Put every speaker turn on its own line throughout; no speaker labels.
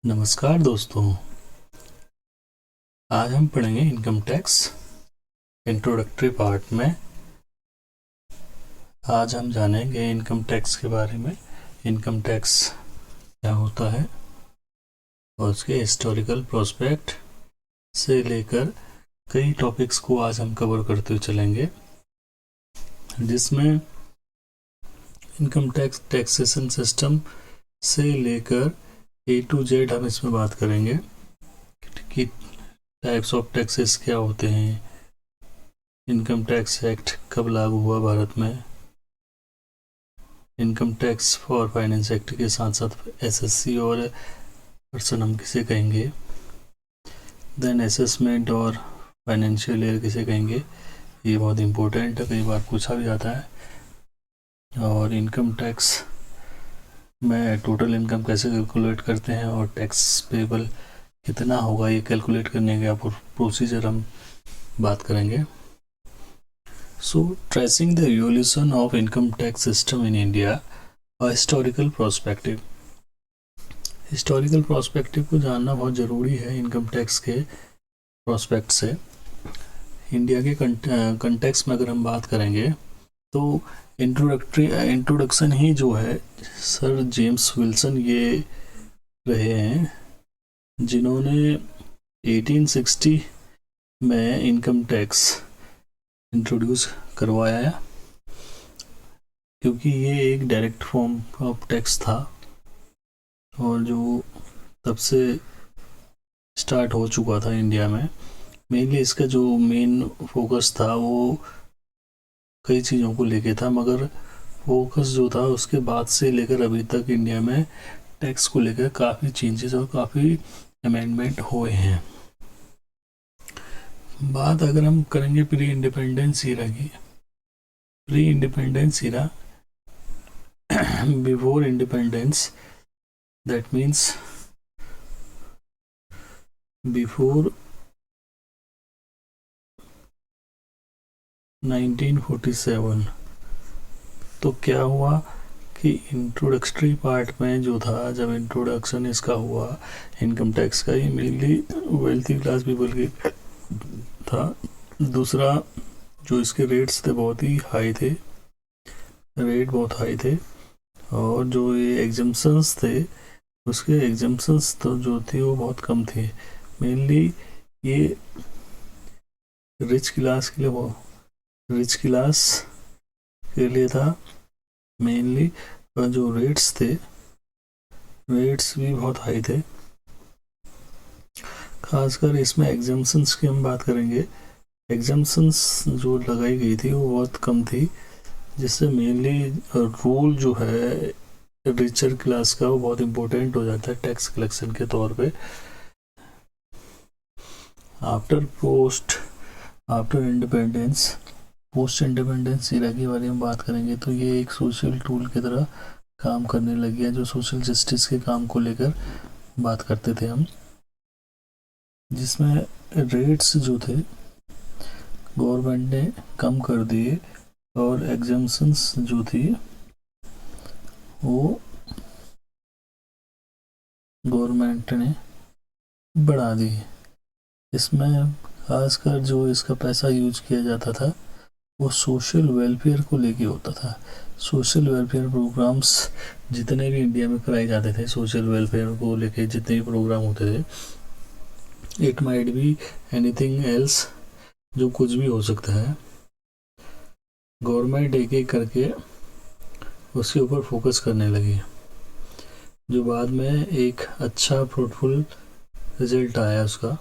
नमस्कार दोस्तों। आज हम पढ़ेंगे इनकम टैक्स इंट्रोडक्टरी पार्ट में। आज हम जानेंगे इनकम टैक्स के बारे में, इनकम टैक्स क्या होता है और उसके हिस्टोरिकल प्रोस्पेक्ट से लेकर कई टॉपिक्स को आज हम कवर करते हुए चलेंगे, जिसमें इनकम टैक्स टैक्सेशन सिस्टम से लेकर A to Z हम इसमें बात करेंगे कि टाइप्स ऑफ टैक्सेस क्या होते हैं, इनकम टैक्स एक्ट कब लागू हुआ भारत में, income tax for finance act के साथ साथ एसएससी और पर्सन हम किसे कहेंगे, देन असेसमेंट और फाइनेंशियल ईयर किसे कहेंगे, ये बहुत इम्पोर्टेंट है, कई बार पूछा भी जाता है। और इनकम टैक्स में टोटल इनकम कैसे कैलकुलेट करते हैं और टैक्स पेबल कितना होगा, ये कैलकुलेट करने का प्रोसीजर हम बात करेंगे। So, tracing the evolution of income tax system in India, a historical perspective. Historical prospective को जानना बहुत ज़रूरी है इनकम टैक्स के प्रोस्पेक्ट से। इंडिया के कंटेक्स्ट में अगर हम बात करेंगे तो इंट्रोडक्शन ही जो है सर जेम्स विल्सन ये रहे हैं, जिन्होंने 1860 में इनकम टैक्स इंट्रोड्यूस करवाया, क्योंकि ये एक डायरेक्ट फॉर्म ऑफ टैक्स था और जो तब से स्टार्ट हो चुका था इंडिया में। मेनली इसका जो मेन फोकस था वो कई चीज़ों को लेके था, मगर फोकस जो था उसके बाद से लेकर अभी तक इंडिया में टैक्स को लेकर काफ़ी चेंजेस और काफ़ी अमेंडमेंट हुए हैं। बात अगर हम करेंगे प्री इंडिपेंडेंस ईरा की, pre independence era before independence, that means before 1947। तो क्या हुआ कि इंट्रोडक्टरी पार्ट में जो था, जब इंट्रोडक्शन इसका हुआ इनकम टैक्स का, ये मेनली वेल्थी क्लास पीपल की था। दूसरा, जो इसके रेट्स थे बहुत ही हाई थे, रेट बहुत हाई थे, और जो ये एग्जम्पशंस थे उसके एग्जम्पशंस तो जो थे वो बहुत कम थे। मेनली ये रिच क्लास के लिए था मेनली। जो रेट्स थे, रेट्स भी बहुत हाई थे। खासकर इसमें एग्जम्पशंस की हम बात करेंगे, एग्जम्पशंस जो लगाई गई थी वो बहुत कम थी, जिससे मेनली रूल जो है रिचर क्लास का वो बहुत इम्पोर्टेंट हो जाता है टैक्स कलेक्शन के तौर पे। After independence, post independence era के बारे में बात करेंगे तो ये एक सोशल टूल की तरह काम करने लगी है, जो सोशल जस्टिस के काम को लेकर बात करते थे हम, जिसमें रेट्स जो थे गवर्नमेंट ने कम कर दिए और एग्जम्पशंस जो थी वो गवर्नमेंट ने बढ़ा दी। इसमें खासकर जो इसका पैसा यूज किया जाता था वो सोशल वेलफेयर को लेके होता था। सोशल वेलफेयर प्रोग्राम्स जितने भी इंडिया में कराए जाते थे, सोशल वेलफेयर को लेके जितने भी प्रोग्राम होते थे, it might be anything else, जो कुछ भी हो सकता है, गवर्नमेंट एक एक करके उसके ऊपर फोकस करने लगी, जो बाद में एक अच्छा फ्रूटफुल रिजल्ट आया उसका।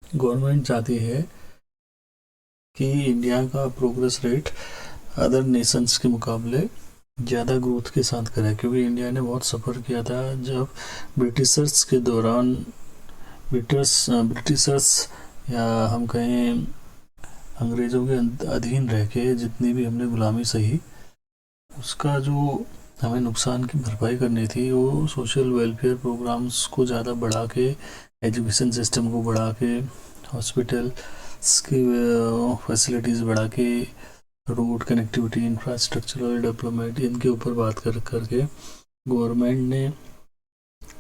गवर्नमेंट चाहती है कि इंडिया का प्रोग्रेस रेट अदर नेशंस के मुकाबले ज़्यादा ग्रोथ के साथ करे, क्योंकि इंडिया ने बहुत सफ़र किया था जब ब्रिटिशर्स के दौरान, ब्रिटिशर्स या हम कहें अंग्रेज़ों के अधीन रह के जितनी भी हमने गुलामी सही, उसका जो हमें नुकसान की भरपाई करनी थी वो सोशल वेलफेयर प्रोग्राम्स को ज़्यादा बढ़ा के, एजुकेशन सिस्टम को बढ़ा के, हॉस्पिटल्स की फैसिलिटीज़ बढ़ा के, रोड कनेक्टिविटी, इंफ्रास्ट्रक्चरल डेवलपमेंट, इनके ऊपर बात करके गवर्नमेंट ने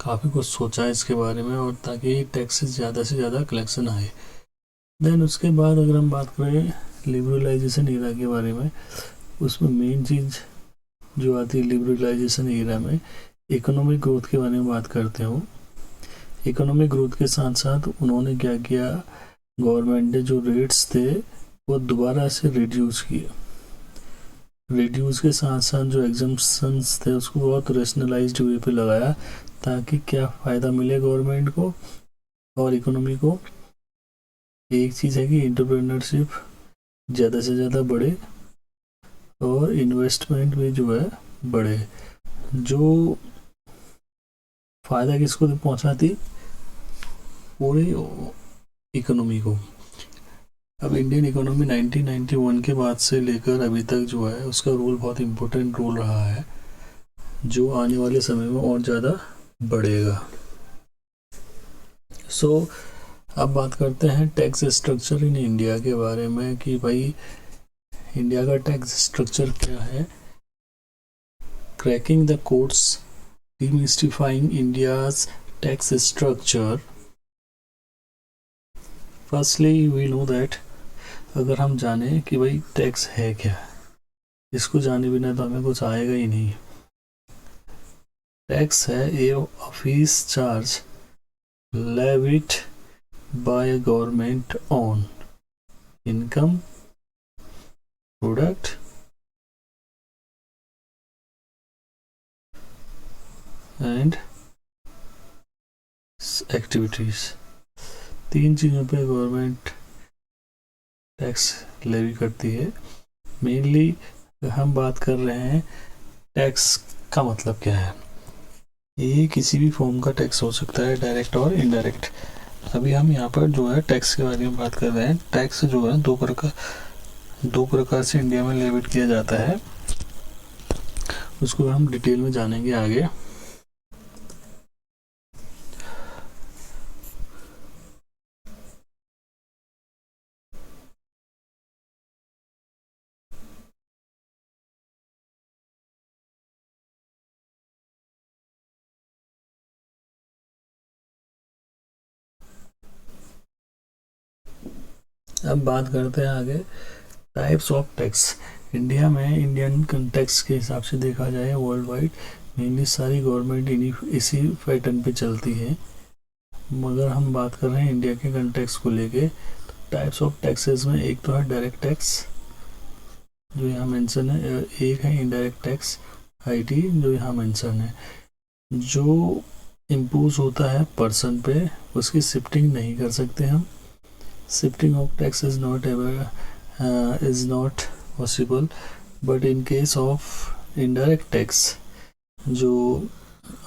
काफ़ी कुछ सोचा है इसके बारे में, और ताकि टैक्स ज़्यादा से ज़्यादा कलेक्शन आए। देन उसके बाद अगर हम बात करें लिबरलाइजेशन एरा के बारे में, उसमें मेन चीज़ जो आती है लिबरलाइजेशन एरा में, इकोनॉमिक ग्रोथ के बारे में बात करते हो। इकोनॉमिक ग्रोथ के साथ साथ उन्होंने क्या किया, गवर्नमेंट ने जो रेट्स थे वो दोबारा से रिड्यूस किए। रिड्यूस के साथ साथ जो एग्जम्पशंस थे उसको बहुत रेशनलाइज्ड वे पे लगाया, ताकि क्या फ़ायदा मिले गवर्नमेंट को और इकोनॉमी को। एक चीज़ है कि एंटरप्रेन्योरशिप ज़्यादा से ज़्यादा बढ़े और इन्वेस्टमेंट भी जो है बढ़े। जो फ़ायदा किसको पहुंचाती, पूरी इकोनॉमी को। अब इंडियन इकोनॉमी 1991 के बाद से लेकर अभी तक जो है उसका रोल बहुत इम्पोर्टेंट रोल रहा है, जो आने वाले समय में और ज़्यादा बढ़ेगा। अब बात करते हैं टैक्स स्ट्रक्चर इन इंडिया के बारे में, कि भाई इंडिया का टैक्स स्ट्रक्चर क्या है। Cracking the codes, demystifying India's tax structure. Firstly we know that, अगर हम जाने कि भाई टैक्स है क्या, इसको जाने बिना तो हमें कुछ आएगा ही नहीं। टैक्स है a office charge levied by government on income, product and activities. 3 चीज़ों पे गवर्नमेंट टैक्स लेवी करती है। मेनली हम बात कर रहे हैं टैक्स का मतलब क्या है। ये किसी भी फॉर्म का टैक्स हो सकता है, डायरेक्ट और इनडायरेक्ट। अभी हम यहाँ पर जो है टैक्स के बारे में बात कर रहे हैं। टैक्स जो है दो प्रकार से इंडिया में लेविट किया जाता है, उसको हम डिटेल में जानेंगे आगे। अब बात करते हैं आगे टाइप्स ऑफ टैक्स। इंडिया में इंडियन टैक्स के हिसाब से देखा जाए वर्ल्ड वाइड मेनली सारी गवर्नमेंट इसी पैटर्न पे चलती है, मगर हम बात कर रहे हैं इंडिया के कंटेक्स को लेके। टाइप्स ऑफ टैक्सेस में एक तो है डायरेक्ट टैक्स जो यहाँ मेंशन है, एक है इनडायरेक्ट टैक्स आईटी जो यहाँ मेंशन है। जो इम्पोज होता है पर्सन पे उसकी शिफ्टिंग नहीं कर सकते हम। Shifting of tax is not possible, but in case of indirect tax जो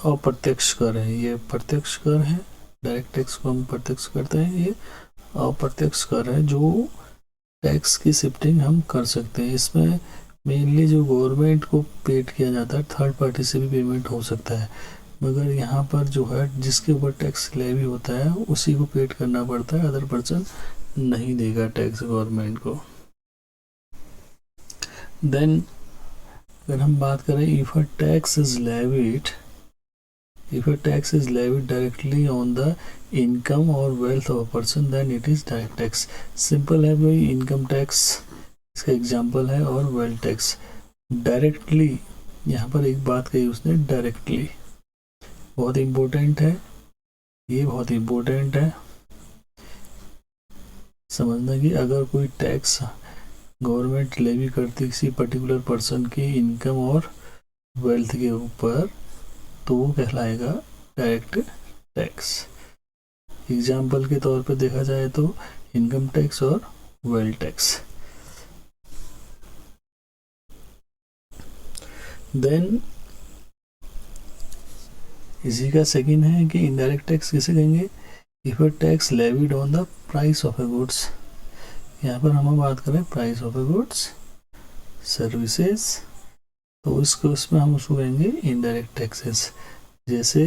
अप्रत्यक्ष कर है, ये प्रत्यक्ष कर है, डायरेक्ट टैक्स को हम प्रत्यक्ष करते हैं, ये अप्रत्यक्ष कर है जो टैक्स की शिफ्टिंग हम कर सकते हैं। इसमें मेनली जो गवर्नमेंट को पेड किया जाता है, थर्ड पार्टी से भी पेमेंट हो सकता है, मगर यहाँ पर जो है जिसके ऊपर टैक्स लेवी होता है उसी को पेड करना पड़ता है, अदर पर्सन नहीं देगा टैक्स गवर्नमेंट को। देन अगर हम बात करें if a tax is levied directly on the income और wealth of a person then it is direct tax. Simple है भाई, इनकम टैक्स इसका एग्जांपल है और वेल्थ टैक्स। डायरेक्टली यहाँ पर एक बात कही उसने, डायरेक्टली बहुत इम्पोर्टेंट है, ये बहुत इम्पोर्टेंट है समझना कि अगर कोई टैक्स गवर्नमेंट लेवी करती किसी पर्टिकुलर पर्सन की इनकम और वेल्थ के ऊपर तो वो कहलाएगा डायरेक्ट टैक्स। एग्जाम्पल के तौर पे देखा जाए तो इनकम टैक्स और वेल्थ टैक्स। देन इसी का सेकंड है कि इनडायरेक्ट टैक्स किसे कहेंगे, if a tax levied on the price of A goods. यहाँ पर हम बात करें price of A goods services, तो उसमें हम उसको कहेंगे इनडायरेक्ट टैक्सेस। जैसे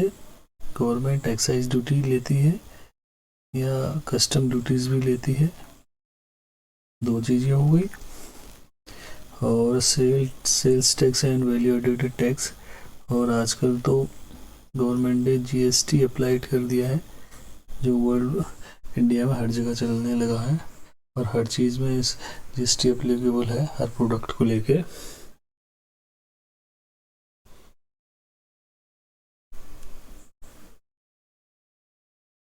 गवर्नमेंट एक्साइज ड्यूटी लेती है या कस्टम ड्यूटीज भी लेती है, 2 चीज़ें हो गई। और sales tax and value added tax, और आजकल तो गवर्नमेंट ने जीएसटी अप्लाइड कर दिया है, जो वर्ल्ड इंडिया में हर जगह चलने लगा है और हर चीज़ में इस जीएसटी अप्लीकेबल है हर प्रोडक्ट को लेके।